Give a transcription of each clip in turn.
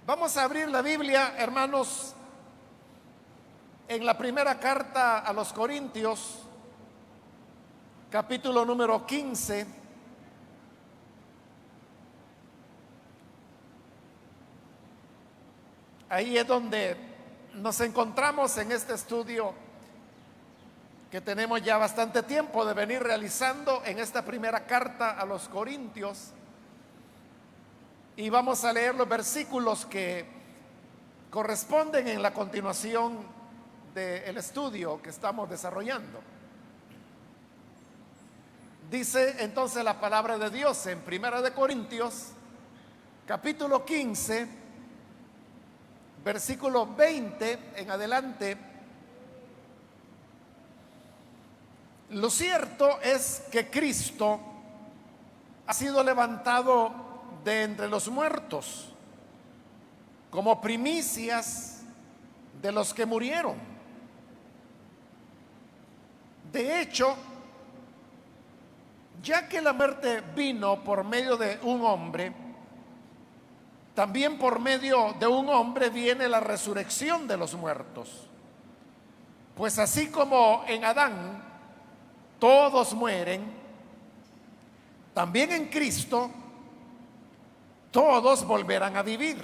Vamos a abrir la Biblia, hermanos, en la primera carta a los Corintios, capítulo número 15. Ahí es donde nos encontramos en este estudio que tenemos ya bastante tiempo de venir realizando en esta primera carta a los Corintios. Y vamos a leer los versículos que corresponden en la continuación del estudio que estamos desarrollando. Dice entonces la palabra de Dios en Primera de Corintios, capítulo 15, versículo 20 en adelante: lo cierto es que Cristo ha sido levantado de entre los muertos como primicias de los que murieron. De hecho, ya que la muerte vino por medio de un hombre, también por medio de un hombre viene la resurrección de los muertos. Pues así como en Adán todos mueren, también en Cristo todos volverán a vivir.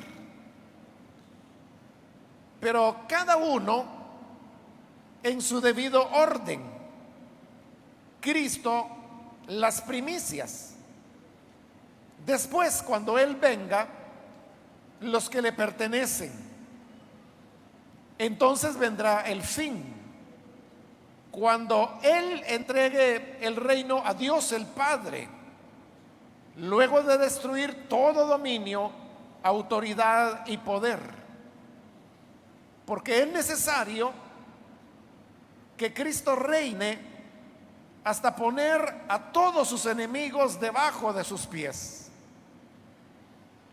Pero cada uno en su debido orden. Cristo las primicias. Después, cuando Él venga, los que le pertenecen. Entonces vendrá el fin, cuando Él entregue el reino a Dios el Padre, luego de destruir todo dominio, autoridad y poder. Porque es necesario que Cristo reine hasta poner a todos sus enemigos debajo de sus pies.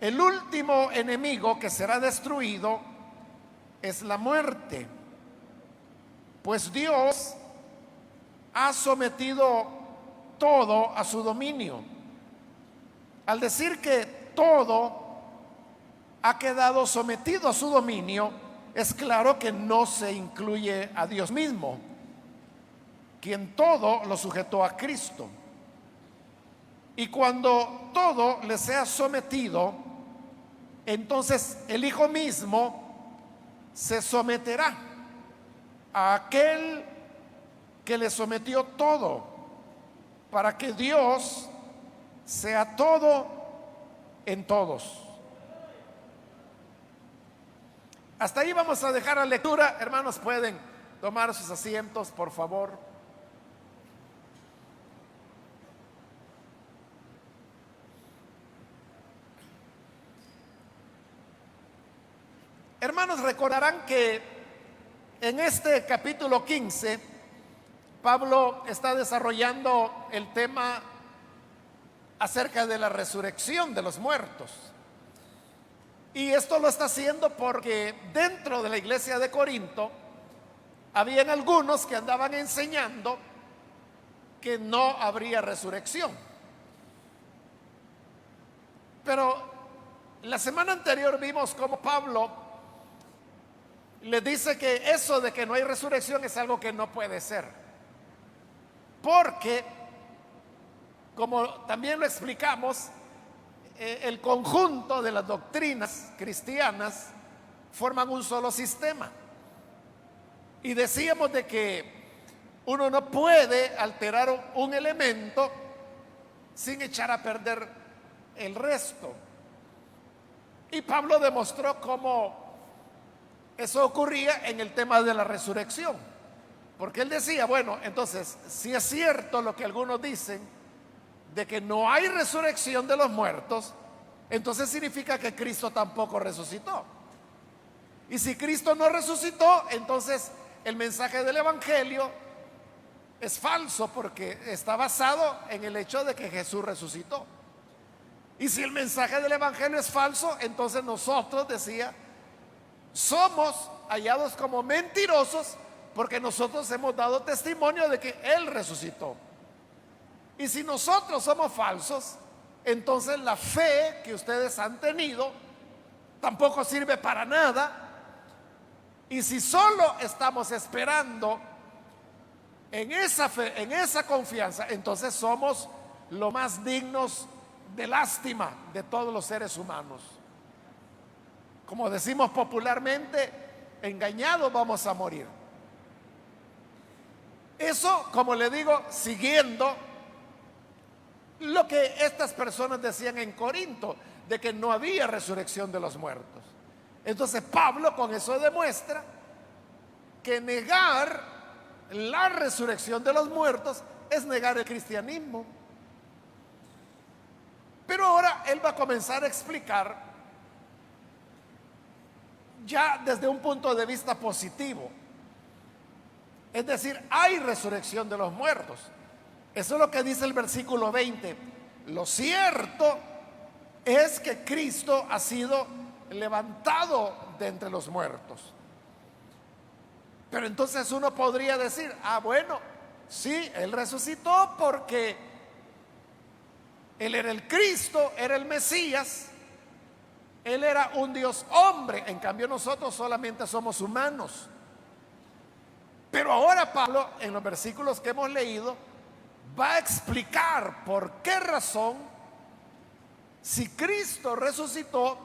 El último enemigo que será destruido es la muerte, pues Dios ha sometido todo a su dominio. Al decir que todo ha quedado sometido a su dominio, es claro que no se incluye a Dios mismo, quien todo lo sujetó a Cristo. Y cuando todo le sea sometido, entonces el Hijo mismo se someterá a aquel que le sometió todo, para que Dios sea todo en todos. Hasta ahí vamos a dejar la lectura. Hermanos, pueden tomar sus asientos, por favor. Hermanos, recordarán que en este capítulo 15 Pablo está desarrollando el tema acerca de la resurrección de los muertos. Y esto lo está haciendo porque dentro de la iglesia de Corinto habían algunos que andaban enseñando que no habría resurrección. Pero la semana anterior vimos cómo Pablo le dice que eso de que no hay resurrección es algo que no puede ser. Porque, como también lo explicamos, el conjunto de las doctrinas cristianas forman un solo sistema. Y decíamos de que uno no puede alterar un elemento sin echar a perder el resto. Y Pablo demostró cómo eso ocurría en el tema de la resurrección. Porque él decía, bueno, entonces, si es cierto lo que algunos dicen de que no hay resurrección de los muertos, entonces significa que Cristo tampoco resucitó. Y si Cristo no resucitó, entonces el mensaje del Evangelio es falso, porque está basado en el hecho de que Jesús resucitó. Y si el mensaje del Evangelio es falso, entonces nosotros, decía, somos hallados como mentirosos, porque nosotros hemos dado testimonio de que Él resucitó. Y si nosotros somos falsos, entonces la fe que ustedes han tenido tampoco sirve para nada. Y si solo estamos esperando en esa fe, en esa confianza, entonces somos lo más dignos de lástima de todos los seres humanos. Como decimos popularmente, engañados vamos a morir. Eso, como le digo, siguiendo lo que estas personas decían en Corinto, de que no había resurrección de los muertos. Entonces Pablo con eso demuestra que negar la resurrección de los muertos es negar el cristianismo. Pero ahora él va a comenzar a explicar ya desde un punto de vista positivo. Es decir, hay resurrección de los muertos. Eso es lo que dice el versículo 20. Lo cierto es que Cristo ha sido levantado de entre los muertos. Pero entonces uno podría decir, bueno, sí, Él resucitó porque Él era el Cristo, era el Mesías, Él era un Dios hombre, en cambio nosotros solamente somos humanos. Pero ahora Pablo, en los versículos que hemos leído, va a explicar por qué razón, si Cristo resucitó,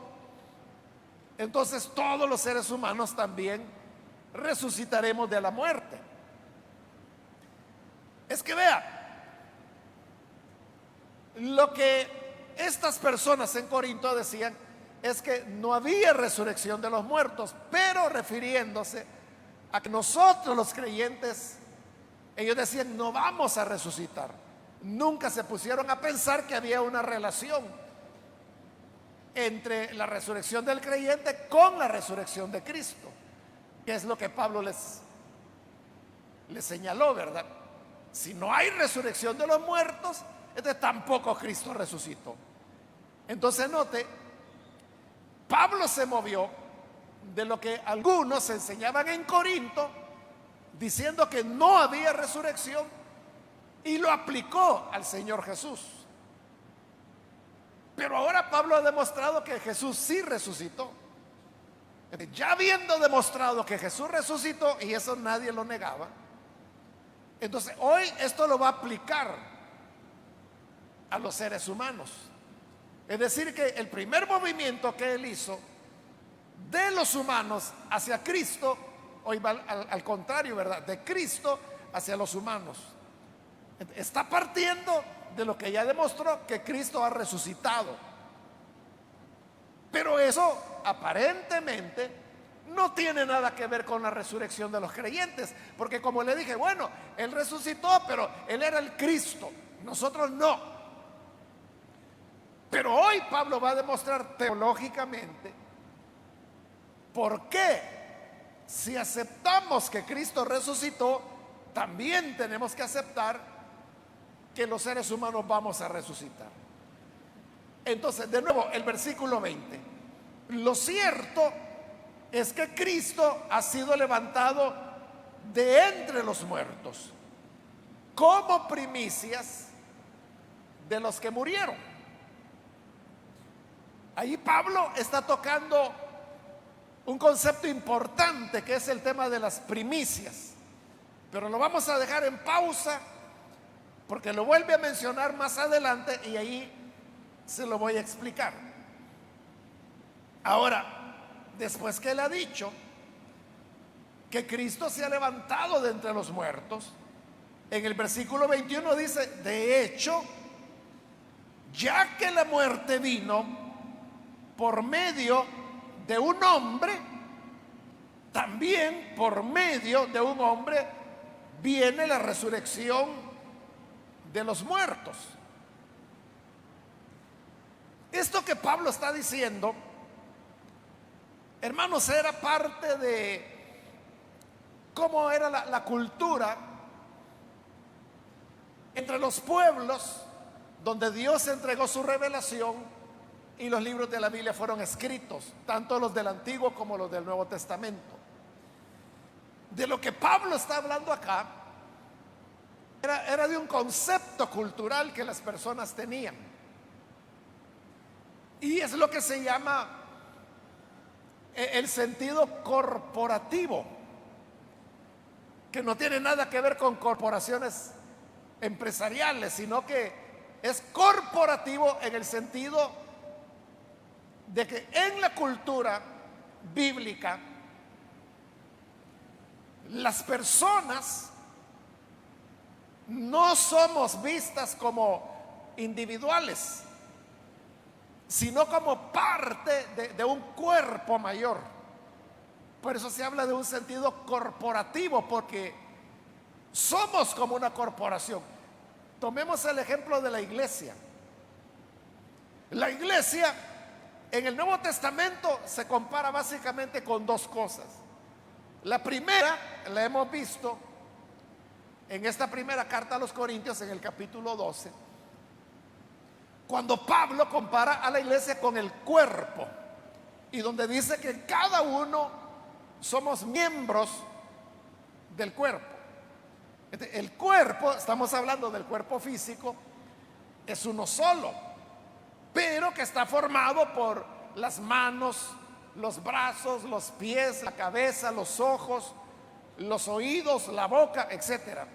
entonces todos los seres humanos también resucitaremos de la muerte. Es que vea, lo que estas personas en Corinto decían es que no había resurrección de los muertos, pero refiriéndose a que nosotros los creyentes, ellos decían, no vamos a resucitar. Nunca se pusieron a pensar que había una relación entre la resurrección del creyente con la resurrección de Cristo, que es lo que Pablo les señaló, ¿verdad? Si no hay resurrección de los muertos, entonces tampoco Cristo resucitó. Entonces note, Pablo se movió de lo que algunos enseñaban en Corinto, diciendo que no había resurrección, y lo aplicó al Señor Jesús. Pero ahora Pablo ha demostrado que Jesús sí resucitó. Ya habiendo demostrado que Jesús resucitó, y eso nadie lo negaba, entonces hoy esto lo va a aplicar a los seres humanos. Es decir, que el primer movimiento que él hizo de los humanos hacia Cristo, hoy va al contrario, ¿verdad? De Cristo hacia los humanos. Está partiendo de lo que ya demostró, que Cristo ha resucitado. Pero eso aparentemente no tiene nada que ver con la resurrección de los creyentes, porque como le dije, bueno, Él resucitó, pero Él era el Cristo, nosotros no. Pero hoy Pablo va a demostrar teológicamente por qué, si aceptamos que Cristo resucitó, también tenemos que aceptar que los seres humanos vamos a resucitar. Entonces, de nuevo, el versículo 20. Lo cierto es que Cristo ha sido levantado de entre los muertos, como primicias de los que murieron. Ahí Pablo está tocando un concepto importante, que es el tema de las primicias. Pero lo vamos a dejar en pausa, porque lo vuelve a mencionar más adelante y ahí se lo voy a explicar. Ahora, después que él ha dicho que Cristo se ha levantado de entre los muertos, en el versículo 21 dice, de hecho, ya que la muerte vino por medio de un hombre, también por medio de un hombre viene la resurrección de los muertos. Esto que Pablo está diciendo, hermanos, era parte de cómo era la cultura entre los pueblos donde Dios entregó su revelación y los libros de la Biblia fueron escritos, tanto los del Antiguo como los del Nuevo Testamento. De lo que Pablo está hablando acá era de un concepto cultural que las personas tenían, y es lo que se llama el sentido corporativo, que no tiene nada que ver con corporaciones empresariales, sino que es corporativo en el sentido de que en la cultura bíblica las personas no somos vistas como individuales, sino como parte de un cuerpo mayor. Por eso se habla de un sentido corporativo, porque somos como una corporación. Tomemos el ejemplo de la iglesia. La iglesia en el Nuevo Testamento se compara básicamente con dos cosas. La primera la hemos visto en esta primera carta a los Corintios, en el capítulo 12, cuando Pablo compara a la iglesia con el cuerpo, y donde dice que cada uno somos miembros del cuerpo. El cuerpo, estamos hablando del cuerpo físico, es uno solo, pero que está formado por las manos, los brazos, los pies, la cabeza, los ojos, los oídos, la boca, etcétera.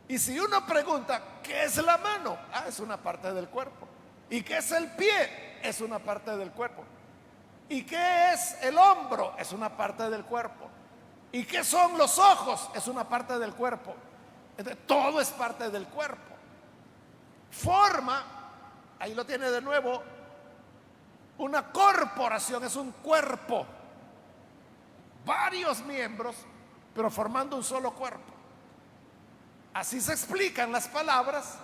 Y si uno pregunta, ¿qué es la mano? Ah, es una parte del cuerpo. ¿Y qué es el pie? Es una parte del cuerpo. ¿Y qué es el hombro? Es una parte del cuerpo. ¿Y qué son los ojos? Es una parte del cuerpo. Entonces, todo es parte del cuerpo. Forma, ahí lo tiene de nuevo, una corporación, es un cuerpo. Varios miembros, pero formando un solo cuerpo. Así se explican las palabras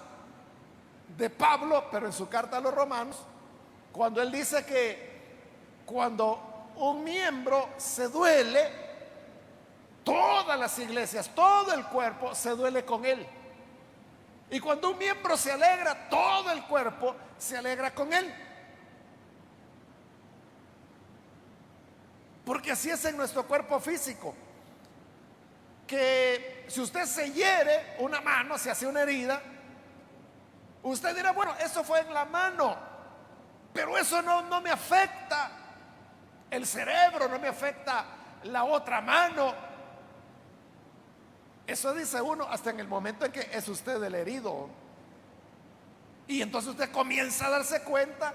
de Pablo, pero en su carta a los Romanos, cuando él dice que cuando un miembro se duele, todas las iglesias, todo el cuerpo se duele con él. Y cuando un miembro se alegra, todo el cuerpo se alegra con él. Porque así es en nuestro cuerpo físico, que si usted se hiere una mano, se hace una herida, usted dirá, bueno, eso fue en la mano, pero eso no me afecta el cerebro, no me afecta la otra mano. Eso dice uno hasta en el momento en que es usted el herido. Y entonces usted comienza a darse cuenta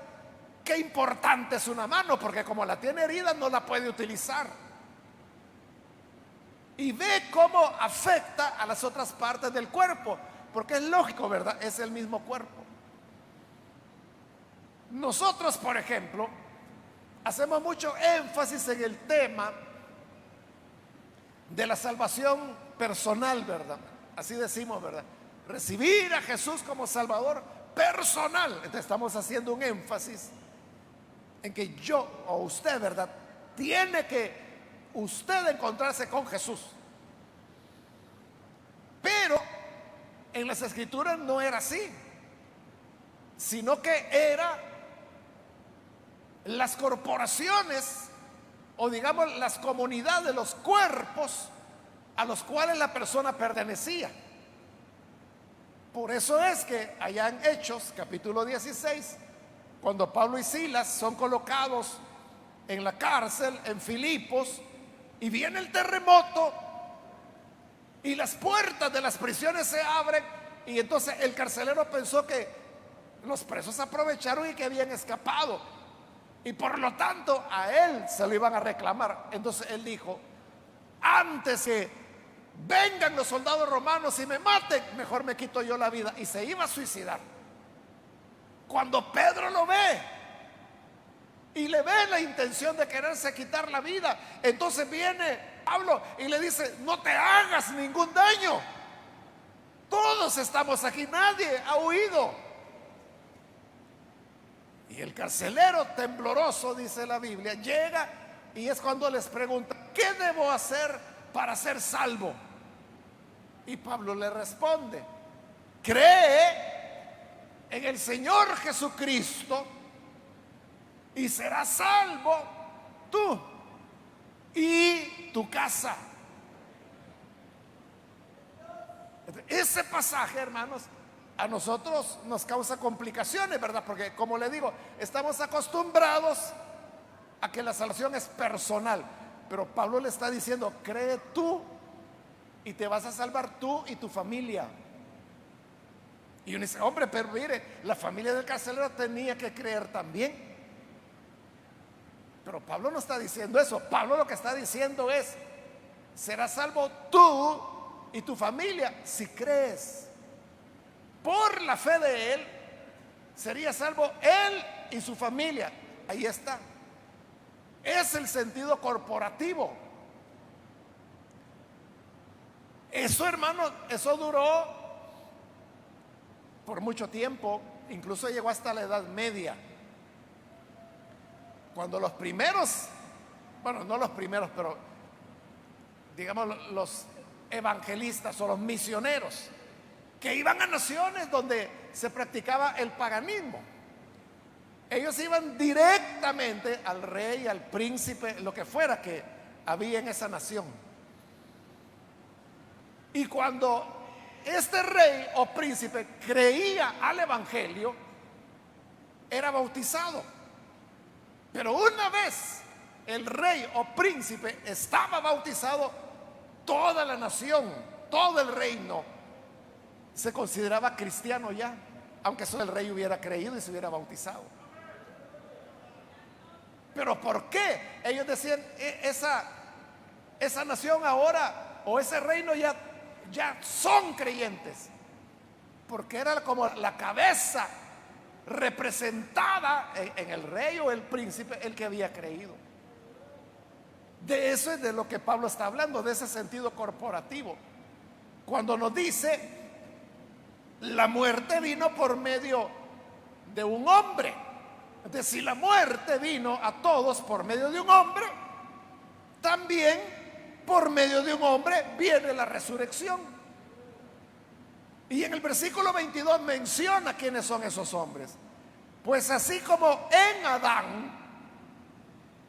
qué importante es una mano, porque como la tiene herida no la puede utilizar. Y ve cómo afecta a las otras partes del cuerpo, porque es lógico, ¿verdad? Es el mismo cuerpo. Nosotros, por ejemplo, hacemos mucho énfasis en el tema de la salvación personal, ¿verdad? Así decimos, ¿verdad? Recibir a Jesús como Salvador personal. Entonces estamos haciendo un énfasis en que yo o usted, ¿verdad? Tiene que usted encontrarse con Jesús. Pero en las Escrituras no era así, sino que era las corporaciones, o digamos las comunidades, los cuerpos a los cuales la persona pertenecía. Por eso es que allá en Hechos capítulo 16, cuando Pablo y Silas son colocados en la cárcel en Filipos, y viene el terremoto y las puertas de las prisiones se abren, y entonces el carcelero pensó que los presos aprovecharon y que habían escapado, y por lo tanto a él se lo iban a reclamar. Entonces él dijo, antes que vengan los soldados romanos y me maten, mejor me quito yo la vida, y se iba a suicidar. Cuando Pedro lo ve y le ve la intención de quererse quitar la vida, entonces viene Pablo y le dice, no te hagas ningún daño, todos estamos aquí, nadie ha huido. Y el carcelero tembloroso, dice la Biblia, llega y es cuando les pregunta, ¿qué debo hacer para ser salvo? Y Pablo le responde, cree en el Señor Jesucristo y serás salvo tú y tu casa. Ese pasaje, hermanos, a nosotros nos causa complicaciones, ¿verdad? Porque como le digo, estamos acostumbrados a que la salvación es personal. Pero Pablo le está diciendo, cree tú y te vas a salvar tú y tu familia. Y uno dice, hombre, pero mire, la familia del carcelero tenía que creer también. Pero Pablo no está diciendo eso. Pablo lo que está diciendo es, serás salvo tú y tu familia si crees. Por la fe de él, sería salvo él y su familia. Ahí está. Es el sentido corporativo. Eso, hermano, eso duró por mucho tiempo, incluso llegó hasta la Edad Media, cuando los primeros, bueno, no los primeros, pero digamos los evangelistas o los misioneros que iban a naciones donde se practicaba el paganismo, ellos iban directamente al rey, al príncipe, lo que fuera que había en esa nación. Y cuando este rey o príncipe creía al evangelio, era bautizado. Pero una vez el rey o príncipe estaba bautizado, toda la nación, todo el reino se consideraba cristiano ya, aunque solo el rey hubiera creído y se hubiera bautizado. Pero ¿por qué? Ellos decían, esa nación ahora o ese reino ya son creyentes, porque era como la cabeza representada en el rey o el príncipe, el que había creído. De eso es de lo que Pablo está hablando, de ese sentido corporativo. Cuando nos dice, la muerte vino por medio de un hombre. Entonces, si la muerte vino a todos por medio de un hombre, también por medio de un hombre viene la resurrección. Y en el versículo 22 menciona quiénes son esos hombres. Pues así como en Adán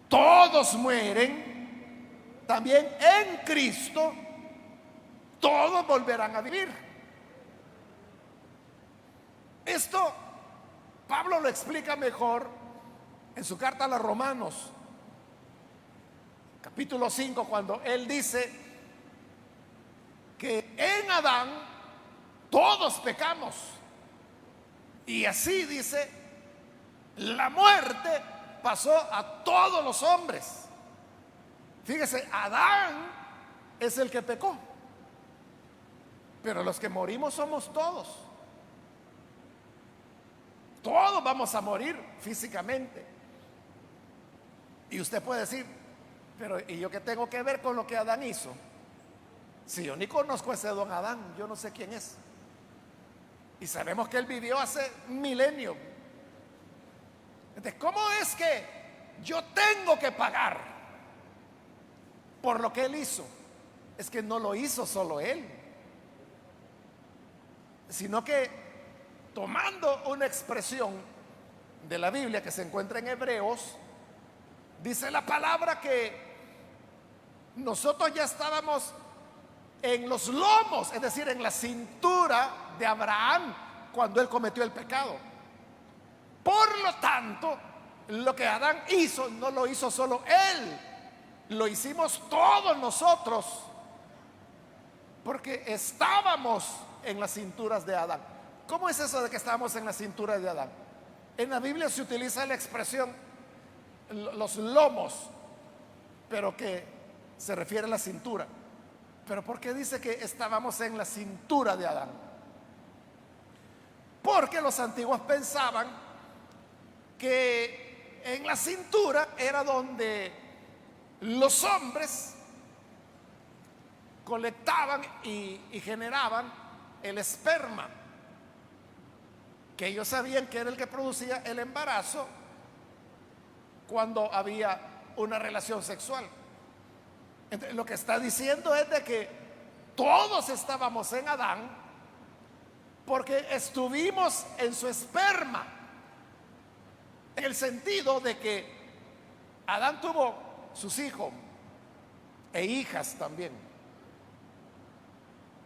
todos mueren, también en Cristo todos volverán a vivir. Esto Pablo lo explica mejor en su carta a los Romanos, capítulo 5, cuando él dice que en Adán todos pecamos. Y así dice, la muerte pasó a todos los hombres. Fíjese, Adán es el que pecó, pero los que morimos somos todos. Todos vamos a morir físicamente. Y usted puede decir, pero ¿y yo qué tengo que ver con lo que Adán hizo? Si yo ni conozco a ese don Adán, yo no sé quién es. Y sabemos que él vivió hace milenios. Entonces, ¿cómo es que yo tengo que pagar por lo que él hizo? Es que no lo hizo solo él, sino que tomando una expresión de la Biblia que se encuentra en Hebreos, dice la palabra que nosotros ya estábamos en los lomos, es decir, en la cintura de Abraham cuando él cometió el pecado. Por lo tanto, lo que Adán hizo no lo hizo solo él, lo hicimos todos nosotros, porque estábamos en las cinturas de Adán. ¿Cómo es eso de que estábamos en la cintura de Adán? En la Biblia se utiliza la expresión los lomos, pero que se refiere a la cintura. ¿Pero por qué dice que estábamos en la cintura de Adán? Porque los antiguos pensaban que en la cintura era donde los hombres colectaban y generaban el esperma, que ellos sabían que era el que producía el embarazo cuando había una relación sexual. Entonces, lo que está diciendo es de que todos estábamos en Adán porque estuvimos en su esperma, en el sentido de que Adán tuvo sus hijos e hijas también.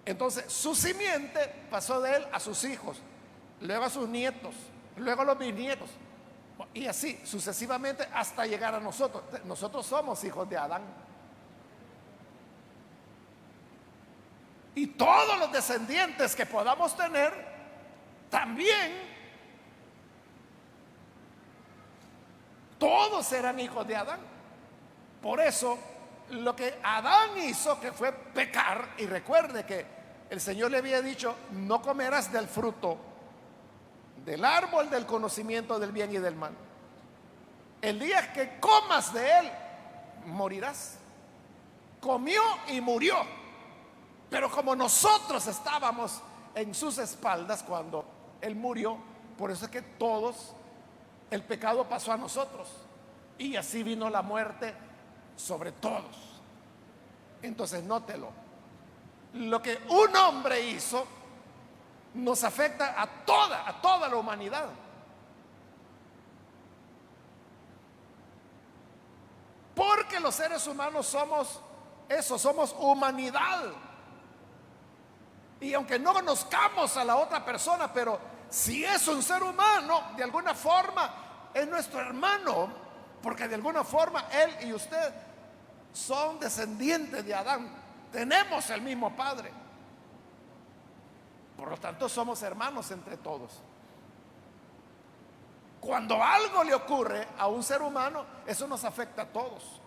Entonces su simiente pasó de él a sus hijos luego a sus nietos, luego a los bisnietos, y así sucesivamente hasta llegar a nosotros. Nosotros somos hijos de Adán. Y todos los descendientes que podamos tener también, todos serán hijos de Adán. Por eso, lo que Adán hizo, que fue pecar, y recuerde que el Señor le había dicho: no comerás del fruto del árbol del conocimiento del bien y del mal. El día que comas de él, morirás. Comió y murió. Pero como nosotros estábamos en sus espaldas cuando él murió, por eso es que todos, el pecado pasó a nosotros. Y así vino la muerte sobre todos. Entonces, nótelo. Lo que un hombre hizo nos afecta a toda la humanidad. Porque los seres humanos somos eso, somos humanidad. Y aunque no conozcamos a la otra persona, pero si es un ser humano, de alguna forma es nuestro hermano, porque de alguna forma él y usted son descendientes de Adán. Tenemos el mismo padre. Por lo tanto, somos hermanos entre todos. Cuando algo le ocurre a un ser humano, eso nos afecta a todos.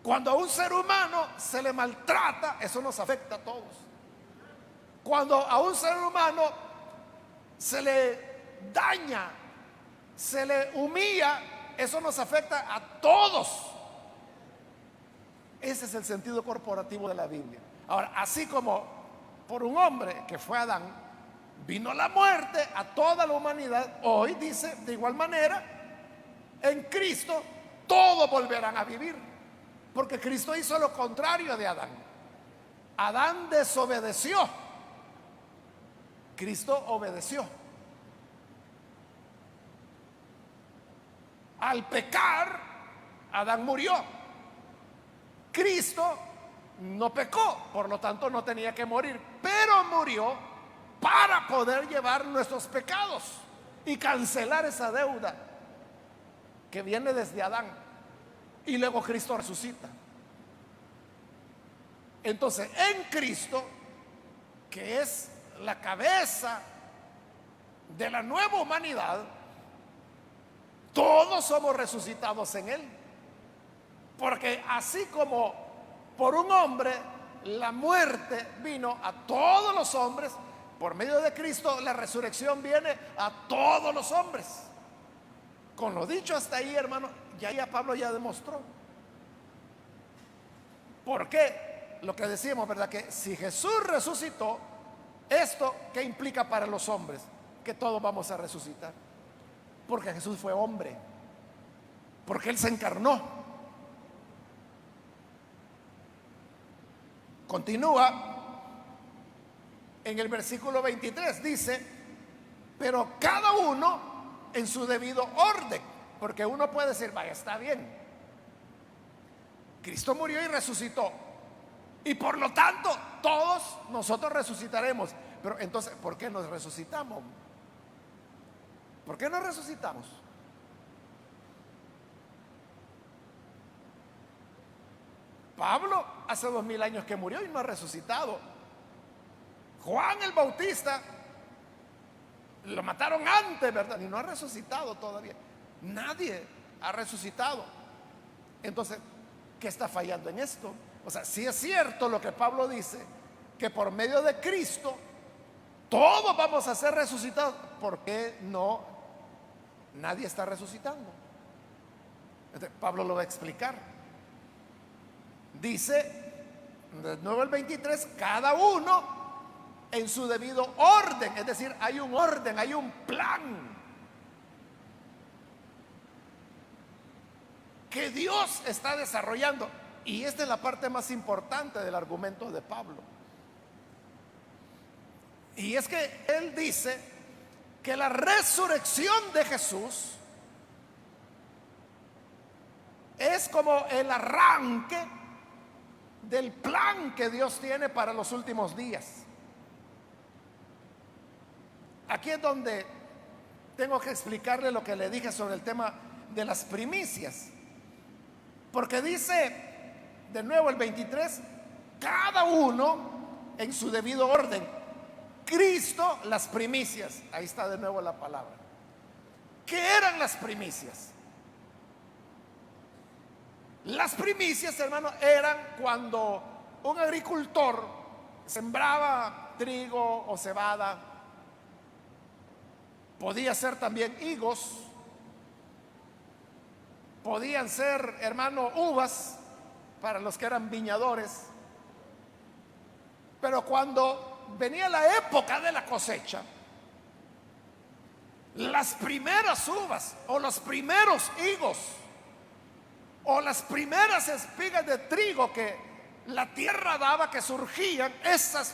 Cuando a un ser humano se le maltrata, eso nos afecta a todos. Cuando a un ser humano se le daña, se le humilla, eso nos afecta a todos. Ese es el sentido corporativo de la Biblia. Ahora, así como por un hombre que fue Adán vino la muerte a toda la humanidad, hoy dice de igual manera, en Cristo todos volverán a vivir, porque Cristo hizo lo contrario de Adán. Adán desobedeció, Cristo obedeció. Al pecar, Adán murió. Cristo no pecó, por lo tanto no tenía que morir, pero murió para poder llevar nuestros pecados y cancelar esa deuda que viene desde Adán. Y luego Cristo resucita. Entonces, en Cristo, que es la cabeza de la nueva humanidad, todos somos resucitados en Él. Porque así como por un hombre la muerte vino a todos los hombres, por medio de Cristo la resurrección viene a todos los hombres. Con lo dicho hasta ahí, hermano, ya Pablo ya demostró. ¿Por qué? Lo que decíamos, ¿verdad? Que si Jesús resucitó, ¿esto qué implica para los hombres? Que todos vamos a resucitar. Porque Jesús fue hombre. Porque Él se encarnó. Continúa en el versículo 23, dice: pero cada uno en su debido orden. Porque uno puede decir: vaya, está bien, Cristo murió y resucitó, y por lo tanto todos nosotros resucitaremos. Pero entonces, ¿por qué nos resucitamos? ¿Por qué nos resucitamos? Pablo hace 2000 años que murió y no ha resucitado. Juan el Bautista lo mataron antes, ¿verdad? Y no ha resucitado todavía. Nadie ha resucitado. Entonces, ¿qué está fallando en esto? O sea, si es cierto lo que Pablo dice, que por medio de Cristo todos vamos a ser resucitados, ¿por qué no? Nadie está resucitando. Entonces, Pablo lo va a explicar. Dice, de nuevo el 23, cada uno en su debido orden. Es decir, hay un orden, hay un plan que Dios está desarrollando. Y esta es la parte más importante del argumento de Pablo. Y es que él dice que la resurrección de Jesús es como el arranque del plan que Dios tiene para los últimos días. Aquí es donde tengo que explicarle lo que le dije sobre el tema de las primicias. Porque dice de nuevo el 23, cada uno en su debido orden. Cristo las primicias. Ahí está de nuevo la palabra. ¿Qué eran las primicias? Las primicias, hermano, eran cuando un agricultor sembraba trigo o cebada. Podía ser también higos, podían ser, hermano, uvas para los que eran viñadores. Pero cuando venía la época de la cosecha, las primeras uvas o los primeros higos o las primeras espigas de trigo que la tierra daba, que surgían, esos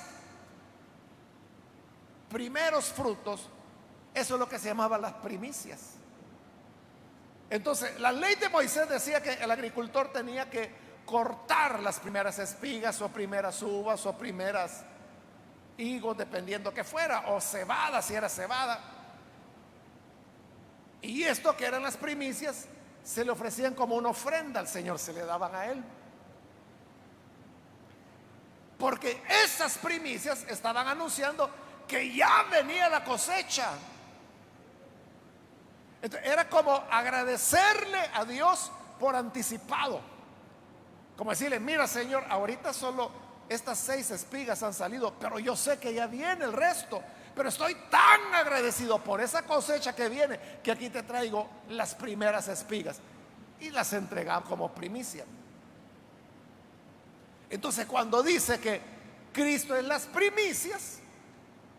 primeros frutos, eso es lo que se llamaba las primicias. Entonces, la ley de Moisés decía que el agricultor tenía que cortar las primeras espigas o primeras uvas o primeras higos, dependiendo que fuera, o cebada, si era cebada. Y esto que eran las primicias, se le ofrecían como una ofrenda al Señor, se le daban a Él. Porque esas primicias estaban anunciando que ya venía la cosecha. Entonces, era como agradecerle a Dios por anticipado. Como decirle, mira, Señor, ahorita solo estas 6 espigas han salido, pero yo sé que ya viene el resto. Pero estoy tan agradecido por esa cosecha que viene, que aquí te traigo las primeras espigas. Y las entregamos como primicia. Entonces, cuando dice que Cristo es las primicias,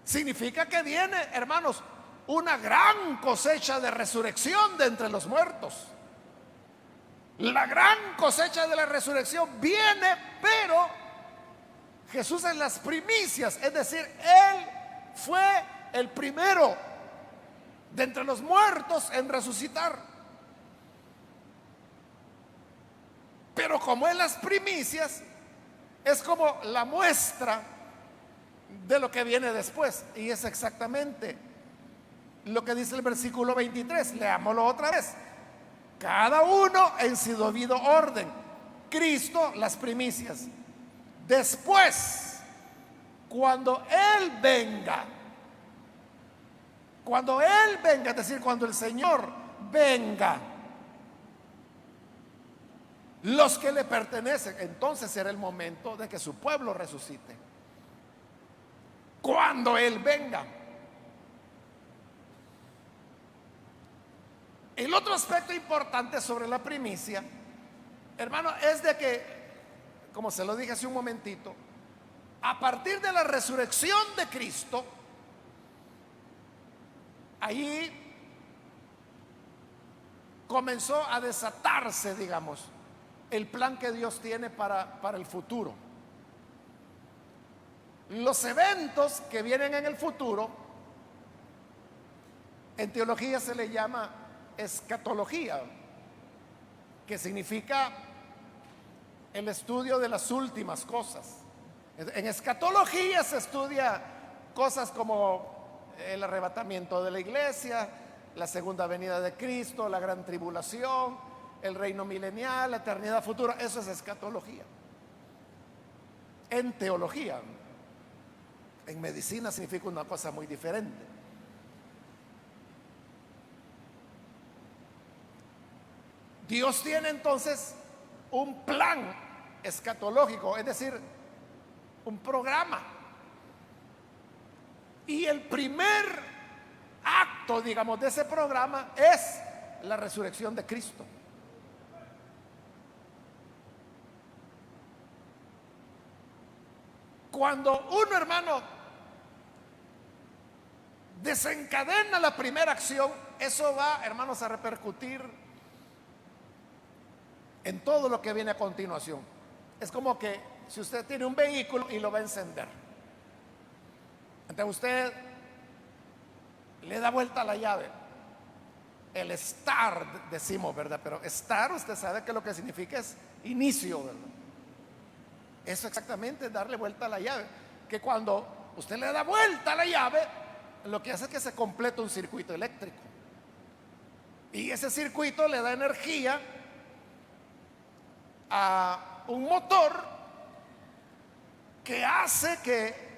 significa que viene, hermanos, una gran cosecha de resurrección de entre los muertos. La gran cosecha de la resurrección viene, pero Jesús es las primicias, es decir, Él fue el primero de entre los muertos en resucitar. Pero como en las primicias, es como la muestra de lo que viene después. Y es exactamente lo que dice el versículo 23. Leámoslo otra vez. Cada uno en su debido orden. Cristo las primicias. Después, cuando Él venga, es decir, cuando el Señor venga, los que le pertenecen, entonces será el momento de que su pueblo resucite. Cuando Él venga. El otro aspecto importante sobre la primicia, hermano, es de que, como se lo dije hace un momentito, a partir de la resurrección de Cristo, ahí comenzó a desatarse, digamos, el plan que Dios tiene para el futuro. Los eventos que vienen en el futuro, en teología se le llama escatología, que significa el estudio de las últimas cosas. En escatología se estudia cosas como el arrebatamiento de la iglesia, la segunda venida de Cristo, la gran tribulación, el reino milenial, la eternidad futura. Eso es escatología. En teología. En medicina significa una cosa muy diferente. Dios tiene entonces un plan escatológico, es decir, un programa. Y el primer acto, digamos, de ese programa es la resurrección de Cristo. Cuando uno, hermano, desencadena la primera acción, eso va, hermanos, a repercutir en todo lo que viene a continuación. Es como que si usted tiene un vehículo y lo va a encender, entonces usted le da vuelta a la llave, el start decimos, ¿verdad? Pero start, usted sabe que lo que significa es inicio, ¿verdad? Eso exactamente es darle vuelta a la llave. Que cuando usted le da vuelta a la llave, lo que hace es que se completa un circuito eléctrico. Y ese circuito le da energía a un motor que hace que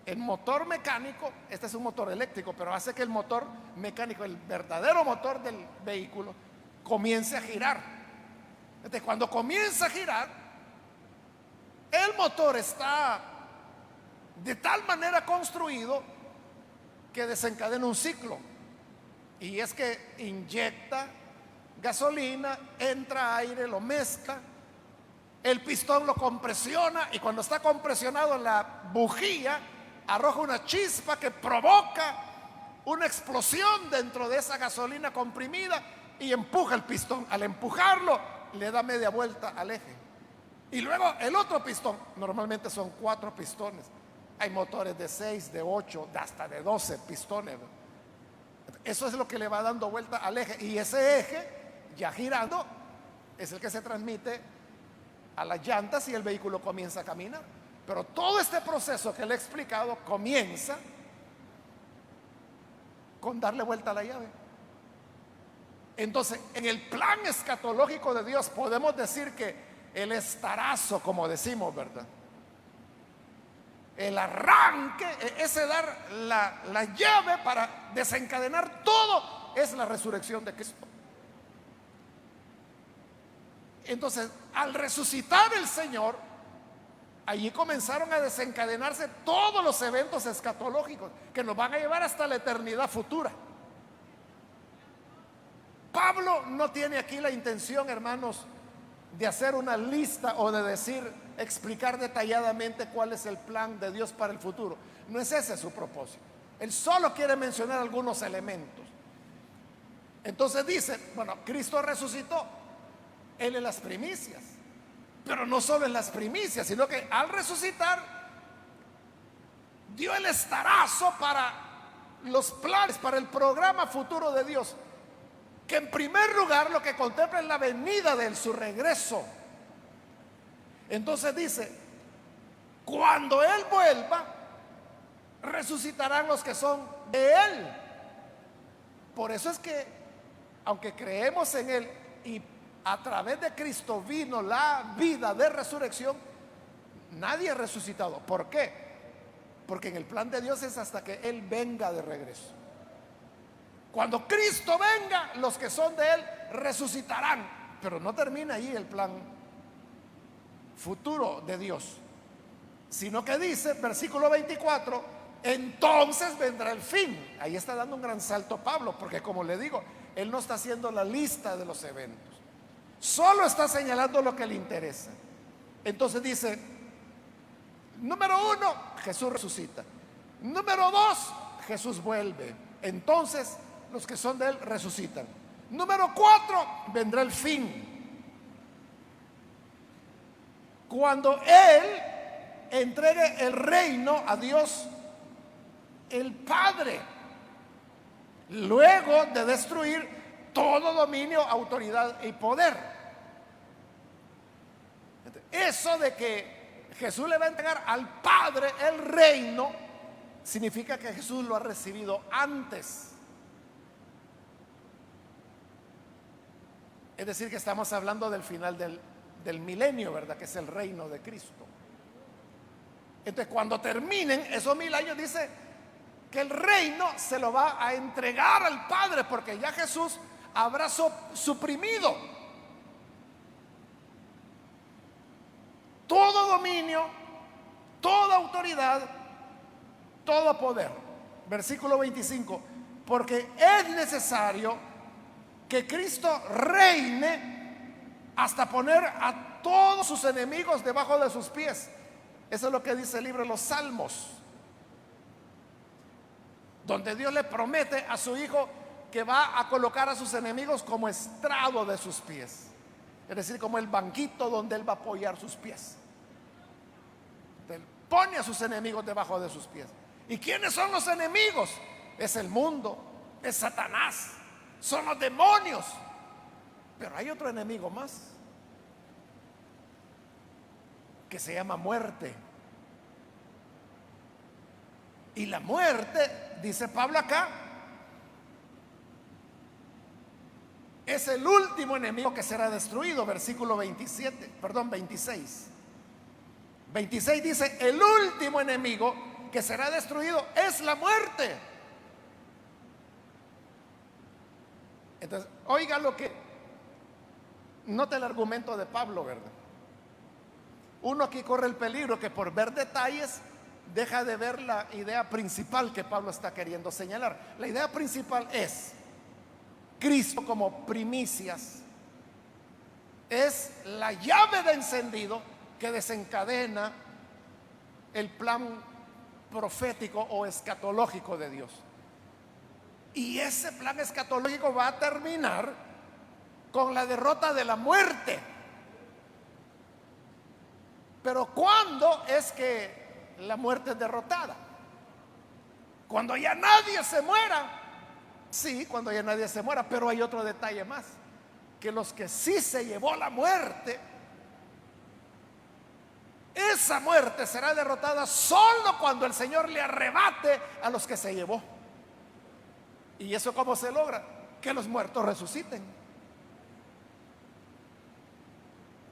el motor mecánico, este es un motor eléctrico, pero hace que el motor mecánico, el verdadero motor del vehículo, comience a girar. Entonces, cuando comienza a girar, el motor está de tal manera construido que desencadena un ciclo. Y es que inyecta gasolina, entra aire, lo mezcla, el pistón lo compresiona, y cuando está compresionado la bujía arroja una chispa que provoca una explosión dentro de esa gasolina comprimida y empuja el pistón. Al empujarlo le da media vuelta al eje. Y luego el otro pistón, normalmente son 4 pistones. Hay motores de 6, de 8, de hasta de 12 pistones. Eso es lo que le va dando vuelta al eje. Y ese eje, ya girando, es el que se transmite a las llantas y el vehículo comienza a caminar. Pero todo este proceso que le he explicado comienza con darle vuelta a la llave. Entonces, en el plan escatológico de Dios podemos decir que el estarazo, como decimos, ¿verdad? El arranque, ese dar la llave para desencadenar todo, es la resurrección de Cristo. Entonces, al resucitar el Señor, allí comenzaron a desencadenarse todos los eventos escatológicos que nos van a llevar hasta la eternidad futura. Pablo no tiene aquí la intención, hermanos, de hacer una lista o de explicar detalladamente cuál es el plan de Dios para el futuro. No es ese su propósito. Él solo quiere mencionar algunos elementos. Entonces dice, bueno, Cristo resucitó, Él es las primicias. Pero no solo en las primicias, sino que al resucitar dio el estarazo para los planes, para el programa futuro de Dios, que en primer lugar lo que contempla es la venida de Él, su regreso. Entonces dice, cuando Él vuelva, resucitarán los que son de Él. Por eso es que, aunque creemos en Él y a través de Cristo vino la vida de resurrección, nadie ha resucitado. ¿Por qué? Porque en el plan de Dios es hasta que Él venga de regreso. Cuando Cristo venga, los que son de Él resucitarán. Pero no termina ahí el plan futuro de Dios, sino que dice, versículo 24, entonces vendrá el fin. Ahí está dando un gran salto Pablo, porque como le digo, él no está haciendo la lista de los eventos, solo está señalando lo que le interesa. Entonces dice, número 1, Jesús resucita. Número 2, Jesús vuelve. Entonces los que son de Él resucitan. Número 4, vendrá el fin, cuando Él entregue el reino a Dios el Padre, luego de destruir todo dominio, autoridad y poder. Eso de que Jesús le va a entregar al Padre el reino significa que Jesús lo ha recibido antes. Es decir, que estamos hablando del final del milenio, ¿verdad? Que es el reino de Cristo. Entonces, cuando terminen esos 1000 años, dice que el reino se lo va a entregar al Padre, porque ya Jesús habrá suprimido todo dominio, toda autoridad, todo poder. Versículo 25, porque es necesario que Cristo reine hasta poner a todos sus enemigos debajo de sus pies. Eso es lo que dice el libro de los Salmos, donde Dios le promete a su Hijo que va a colocar a sus enemigos como estrado de sus pies, es decir, como el banquito donde Él va a apoyar sus pies. Él pone a sus enemigos debajo de sus pies. ¿Y quiénes son los enemigos? Es el mundo, es Satanás, son los demonios. Pero hay otro enemigo más, que se llama muerte. Y la muerte, dice Pablo acá, es el último enemigo que será destruido. Versículo 26. 26 dice, el último enemigo que será destruido es la muerte. Entonces, oiga lo que, nota el argumento de Pablo, ¿verdad? Uno aquí corre el peligro que por ver detalles deja de ver la idea principal que Pablo está queriendo señalar. La idea principal es Cristo como primicias, es la llave de encendido que desencadena el plan profético o escatológico de Dios. Y ese plan escatológico va a terminar con la derrota de la muerte. Pero ¿cuándo es que la muerte es derrotada? Cuando ya nadie se muera. Sí, cuando ya nadie se muera, pero hay otro detalle más, que los que sí se llevó la muerte, esa muerte será derrotada solo cuando el Señor le arrebate a los que se llevó. ¿Y eso cómo se logra? Que los muertos resuciten.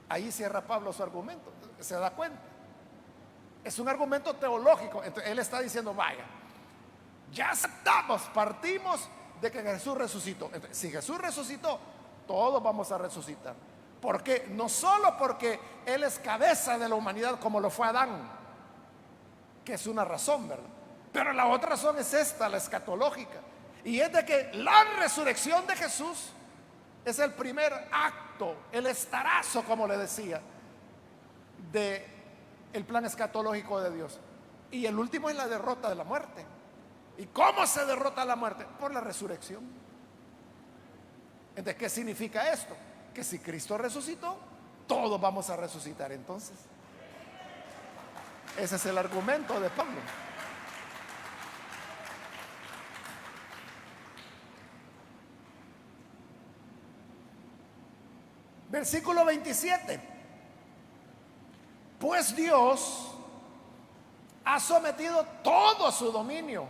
Ahí cierra Pablo su argumento. ¿Se da cuenta? Es un argumento teológico. Entonces, él está diciendo, vaya, ya aceptamos, partimos de que Jesús resucitó. Entonces, si Jesús resucitó, todos vamos a resucitar. ¿Por qué? No solo porque Él es cabeza de la humanidad como lo fue Adán, que es una razón, ¿verdad? Pero la otra razón es esta, la escatológica. Y es de que la resurrección de Jesús es el primer acto, el estarazo, como le decía, de el plan escatológico de Dios. Y el último es la derrota de la muerte. ¿Y cómo se derrota la muerte? Por la resurrección. Entonces, ¿qué significa esto? Que si Cristo resucitó, todos vamos a resucitar entonces. Ese es el argumento de Pablo. Versículo 27. Pues Dios ha sometido todo a su dominio.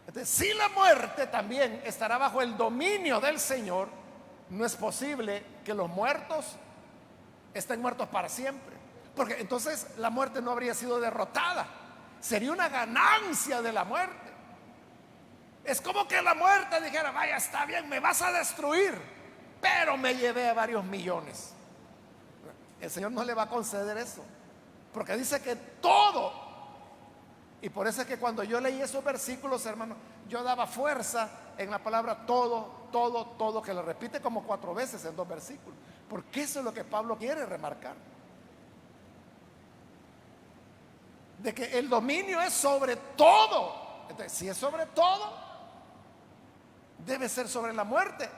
Entonces, si la muerte también estará bajo el dominio del Señor, no es posible que los muertos estén muertos para siempre, porque entonces la muerte no habría sido derrotada, sería una ganancia de la muerte. Es como que la muerte dijera, vaya, está bien, me vas a destruir, pero me llevé a varios millones. El Señor no le va a conceder eso, porque dice que todo. Y por eso es que cuando yo leí esos versículos, hermano, yo daba fuerza en la palabra todo, todo, todo, que lo repite como 4 veces en 2 versículos, porque eso es lo que Pablo quiere remarcar, de que el dominio es sobre todo. Entonces, si es sobre todo, debe ser sobre la muerte,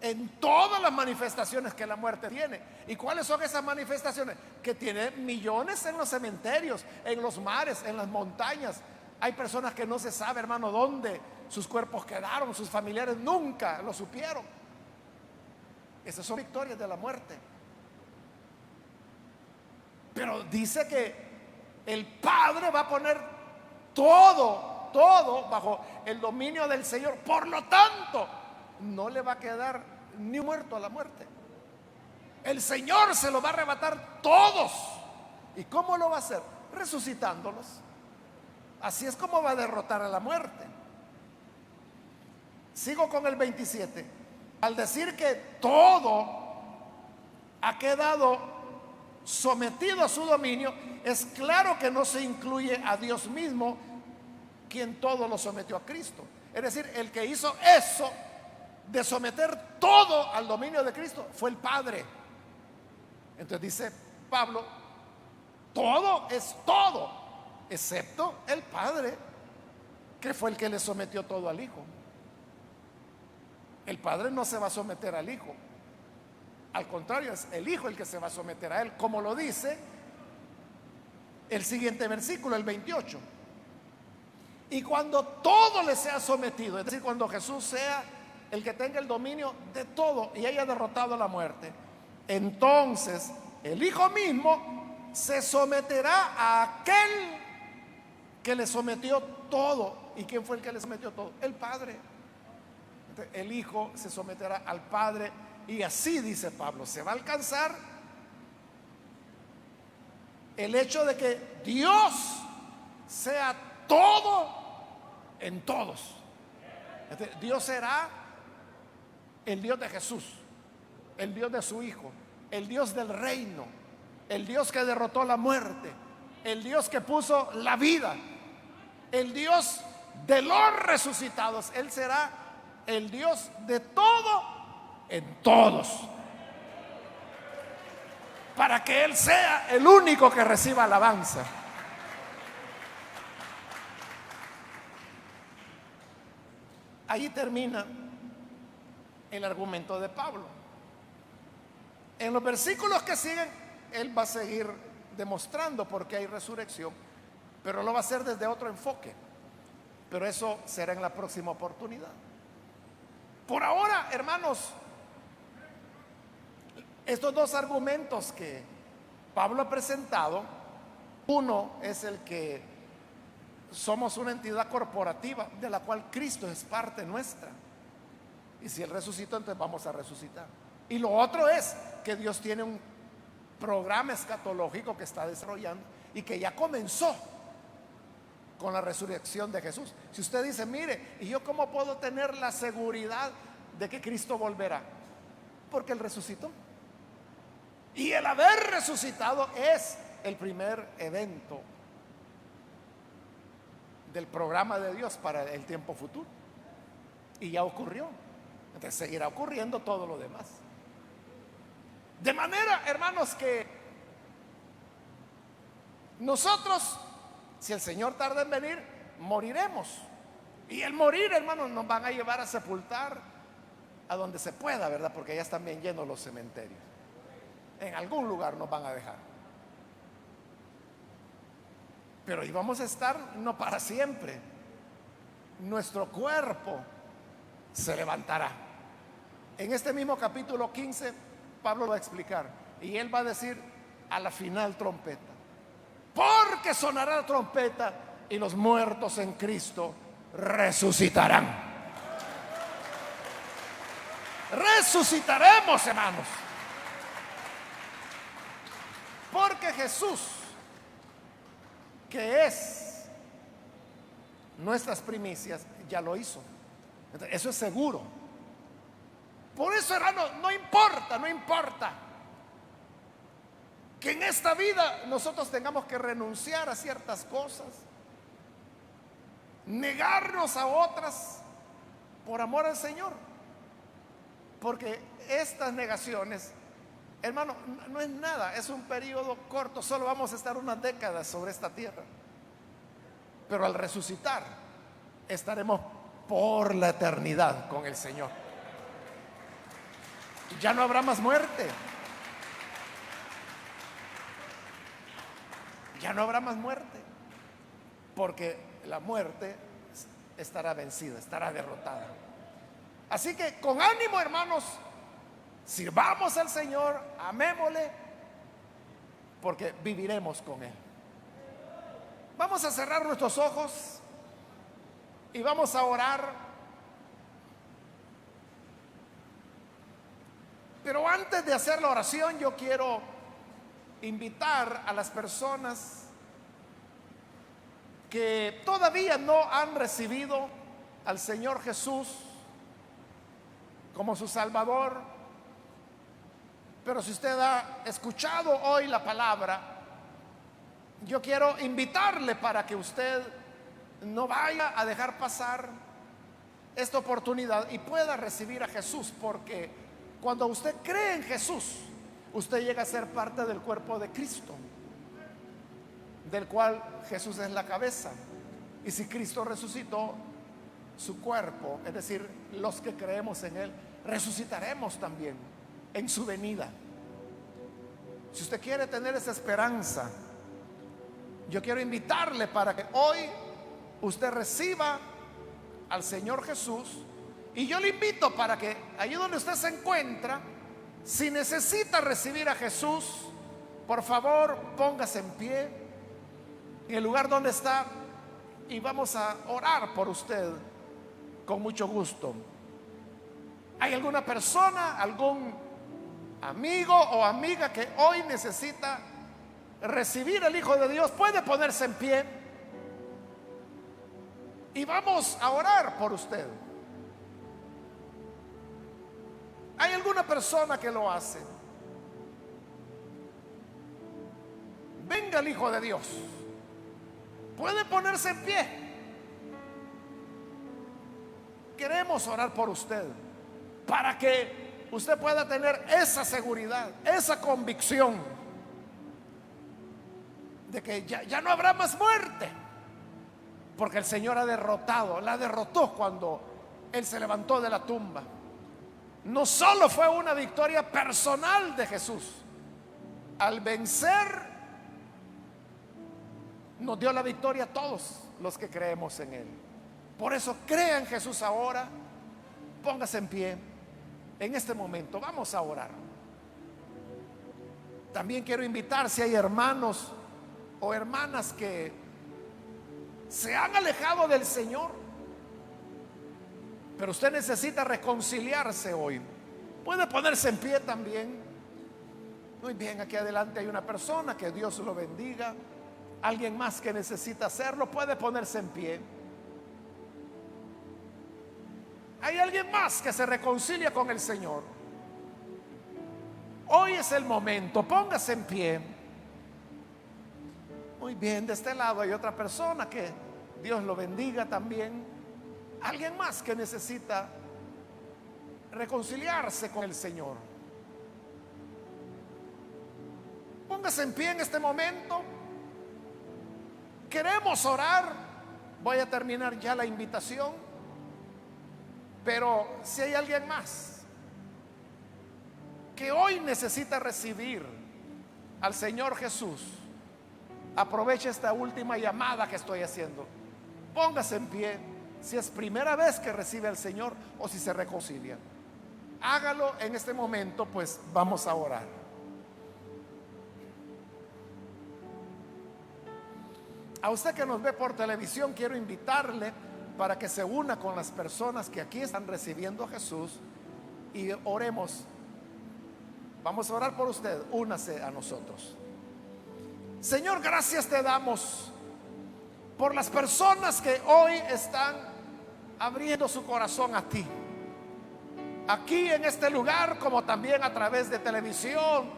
en todas las manifestaciones que la muerte tiene. ¿Y cuáles son esas manifestaciones? Que tiene millones en los cementerios, en los mares, en las montañas. Hay personas que no se sabe, hermano, dónde sus cuerpos quedaron, sus familiares nunca lo supieron. Esas son victorias de la muerte. Pero dice que el Padre va a poner todo, todo bajo el dominio del Señor. Por lo tanto, no le va a quedar ni muerto a la muerte. El Señor se lo va a arrebatar todos. ¿Y cómo lo va a hacer? Resucitándolos. Así es como va a derrotar a la muerte. Sigo con el 27. Al decir que todo ha quedado sometido a su dominio, es claro que no se incluye a Dios mismo, quien todo lo sometió a Cristo. Es decir, el que hizo eso de someter todo al dominio de Cristo fue el Padre. Entonces dice Pablo, todo es todo, excepto el Padre, que fue el que le sometió todo al Hijo. El Padre no se va a someter al Hijo, al contrario, es el Hijo el que se va a someter a Él, como lo dice el siguiente versículo, el 28. Y cuando todo le sea sometido, es decir, cuando Jesús sea el que tenga el dominio de todo y haya derrotado la muerte, entonces el Hijo mismo se someterá a aquel que le sometió todo. ¿Y quién fue el que le sometió todo? El Padre. Entonces, el Hijo se someterá al Padre, y así dice Pablo, se va a alcanzar el hecho de que Dios sea todo en todos. Entonces, Dios será el Dios de Jesús, el Dios de su Hijo, el Dios del reino, el Dios que derrotó la muerte, el Dios que puso la vida, el Dios de los resucitados. Él será el Dios de todo en todos, para que Él sea el único que reciba alabanza. Ahí termina el argumento de Pablo. En los versículos que siguen, él va a seguir demostrando por qué hay resurrección, pero lo va a hacer desde otro enfoque. Pero eso será en la próxima oportunidad. Por ahora, hermanos, estos dos argumentos que Pablo ha presentado, uno es el que somos una entidad corporativa de la cual Cristo es parte nuestra, y si Él resucitó, entonces vamos a resucitar. Y lo otro es que Dios tiene un programa escatológico que está desarrollando y que ya comenzó con la resurrección de Jesús. Si usted dice, mire, ¿y yo cómo puedo tener la seguridad de que Cristo volverá? Porque Él resucitó. Y el haber resucitado es el primer evento del programa de Dios para el tiempo futuro. Y ya ocurrió. Entonces seguirá ocurriendo todo lo demás. De manera, hermanos, que nosotros, si el Señor tarda en venir, moriremos. Y el morir, hermanos, nos van a llevar a sepultar a donde se pueda, ¿verdad? Porque ya están bien llenos los cementerios. En algún lugar nos van a dejar. Pero ahí vamos a estar no para siempre. Nuestro cuerpo se levantará. En este mismo capítulo 15, Pablo lo va a explicar. Y él va a decir a la final trompeta. Porque sonará la trompeta y los muertos en Cristo resucitarán. Resucitaremos, hermanos. Porque Jesús, que es nuestras primicias, ya lo hizo. Entonces, eso es seguro. Por eso, hermano, no importa que en esta vida nosotros tengamos que renunciar a ciertas cosas, negarnos a otras por amor al Señor. Porque estas negaciones, hermano, no es nada, es un periodo corto, solo vamos a estar unas décadas sobre esta tierra. Pero al resucitar, estaremos por la eternidad con el Señor. Ya no habrá más muerte. Ya no habrá más muerte. Porque la muerte estará vencida, estará derrotada. Así que con ánimo, hermanos, sirvamos al Señor, amémosle, porque viviremos con Él. Vamos a cerrar nuestros ojos y vamos a orar. Pero antes de hacer la oración, yo quiero invitar a las personas que todavía no han recibido al Señor Jesús como su Salvador. Pero si usted ha escuchado hoy la palabra, yo quiero invitarle para que usted no vaya a dejar pasar esta oportunidad y pueda recibir a Jesús, porque cuando usted cree en Jesús, usted llega a ser parte del cuerpo de Cristo, del cual Jesús es la cabeza. Y si Cristo resucitó, su cuerpo, es decir, los que creemos en Él, resucitaremos también en su venida. Si usted quiere tener esa esperanza, yo quiero invitarle para que hoy usted reciba al Señor Jesús. Y yo le invito para que allí donde usted se encuentra, si necesita recibir a Jesús, por favor póngase en pie en el lugar donde está y vamos a orar por usted con mucho gusto. ¿Hay alguna persona, algún amigo o amiga que hoy necesita recibir al Hijo de Dios? Puede ponerse en pie y vamos a orar por usted. ¿Hay alguna persona que lo hace? Venga el Hijo de Dios. Puede ponerse en pie. Queremos orar por usted para que usted pueda tener esa seguridad, esa convicción de que ya no habrá más muerte, porque el Señor la derrotó cuando Él se levantó de la tumba. No solo fue una victoria personal de Jesús, al vencer nos dio la victoria a todos los que creemos en Él. Por eso crea en Jesús ahora. Póngase en pie en este momento, vamos a orar. También quiero invitar, si hay hermanos o hermanas que se han alejado del Señor, pero usted necesita reconciliarse hoy, puede ponerse en pie también. Muy bien, aquí adelante hay una persona, que Dios lo bendiga. Alguien más que necesita hacerlo, puede ponerse en pie. Hay alguien más que se reconcilia con el Señor. Hoy es el momento, póngase en pie. Muy bien, de este lado hay otra persona, que Dios lo bendiga también. Alguien más que necesita reconciliarse con el Señor. Póngase en pie en este momento. Queremos orar. Voy a terminar ya la invitación, pero si hay alguien más que hoy necesita recibir al Señor Jesús, aproveche esta última llamada que estoy haciendo. Póngase en pie. Si es primera vez que recibe al Señor o si se reconcilia, hágalo en este momento, pues vamos a orar. A usted que nos ve por televisión, quiero invitarle para que se una con las personas que aquí están recibiendo a Jesús y oremos. Vamos a orar por usted. Únase a nosotros. Señor, gracias te damos por las personas que hoy están abriendo su corazón a ti, aquí en este lugar, como también a través de televisión,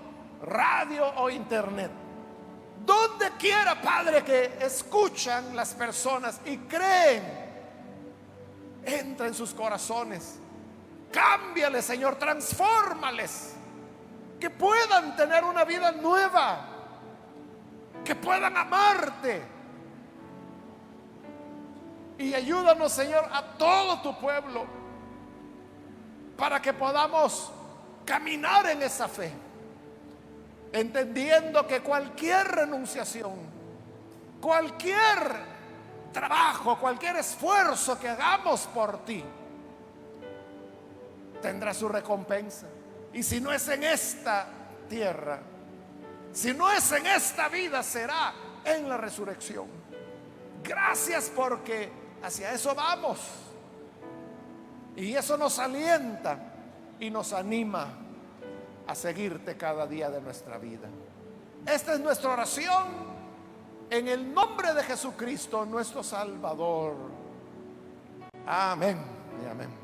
radio o internet. Donde quiera, Padre, que escuchan las personas y creen, entra en sus corazones. Cámbiales, Señor, transfórmales, que puedan tener una vida nueva, que puedan amarte. Y ayúdanos, Señor, a todo tu pueblo, para que podamos caminar en esa fe, entendiendo que cualquier renunciación, cualquier trabajo, cualquier esfuerzo que hagamos por ti, tendrá su recompensa. Y si no es en esta tierra, si no es en esta vida, será en la resurrección. Gracias, porque hacia eso vamos, y eso nos alienta y nos anima a seguirte cada día de nuestra vida. Esta es nuestra oración en el nombre de Jesucristo, nuestro Salvador. Amén y amén.